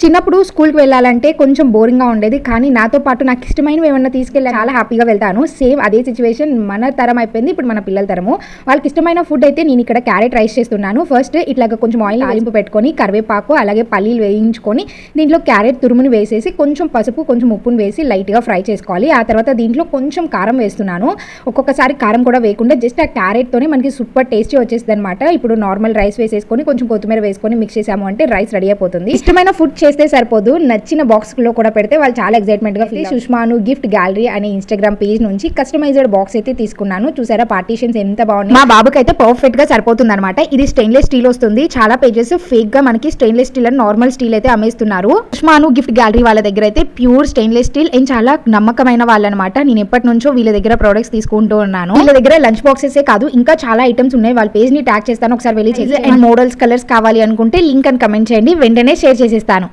చిన్నప్పుడు స్కూల్కి వెళ్ళాలంటే కొంచెం బోరింగ్గా ఉండేది. కానీ నాతో పాటు నాకు ఇష్టమైనవి ఏమన్నా తీసుకెళ్ళి చాలా హ్యాపీగా వెళ్తాను. సేమ్ అదే సిచ్యువేషన్ మన తరం అయిపోయింది, ఇప్పుడు మన పిల్లల తరము. వాళ్ళకి ఇష్టమైన ఫుడ్ అయితే నేను ఇక్కడ క్యారెట్ రైస్ చేస్తున్నాను. ఫస్ట్ ఇట్లాగా కొంచెం ఆయిల్ తాలింపు పెట్టుకొని కరివేపాకు అలాగే పల్లీలు వేయించుకొని దీంట్లో క్యారెట్ తురుముని వేసేసి కొంచెం పసుపు కొంచెం ఉప్పును వేసి లైట్గా ఫ్రై చేసుకోవాలి. ఆ తర్వాత దీంట్లో కొంచెం కారం వేస్తున్నాను. ఒక్కొక్కసారి కారం కూడా వేయకుండా జస్ట్ ఆ క్యారెట్తోనే మనకి సూపర్ టేస్టీ వచ్చేస్తుంది అనమాట. ఇప్పుడు నార్మల్ రైస్ వేసేసుకొని కొంచెం కొత్తిమీర వేసుకొని మిక్స్ చేసాము అంటే రైస్ రెడీ అయిపోతుంది. ఇష్టమైన ఫుడ్ చేస్తే సరిపోదు, నచ్చిన బాక్స్ లో కూడా పెడితే వాళ్ళు చాలా ఎక్సైట్మెంట్ గా ఫీల్. సుష్మాను గిఫ్ట్ గ్యాలరీ అనే ఇన్స్టాగ్రామ్ పేజ్ నుంచి కస్టమైజ్డ్ బాక్స్ అయితే తీసుకున్నాను. చూసారా పార్టీషన్స్ ఎంత బాగుంది. మా బాబుకి అయితే పర్ఫెక్ట్ గా సరిపోతుంది అనమాట. ఇది స్టెయిన్లెస్ స్టీల్ వస్తుంది. చాలా పేజెస్ ఫేక్ గా మనకి stainless steel and normal steel అయితే అమ్మేస్తున్నారు. సుష్మాను గిఫ్ట్ గ్యాలరీ వాళ్ళ దగ్గర అయితే ప్యూర్ స్టెయిన్లెస్ స్టీల్ అండ్ చాలా నమ్మకమైన వాళ్ళు అనమాట. నేను ఎప్పటి నుంచో వీళ్ళ దగ్గర ప్రొడక్ట్స్ తీసుకుంటూ ఉన్నాను. వీళ్ళ దగ్గర లంచ్ బాక్సెస్ కాదు ఇంకా చాలా ఐటమ్స్ ఉన్నాయి. వాళ్ళ పేజ్ ని ట్యాగ్ చేస్తాను, ఒకసారి వెళ్ళి చేసి. అండ్ మోడల్స్ కలర్స్ కావాలి అనుకుంటే లింక్ అని కమెంట్ చేయండి, వెంటనే షేర్ చేసేస్తాను.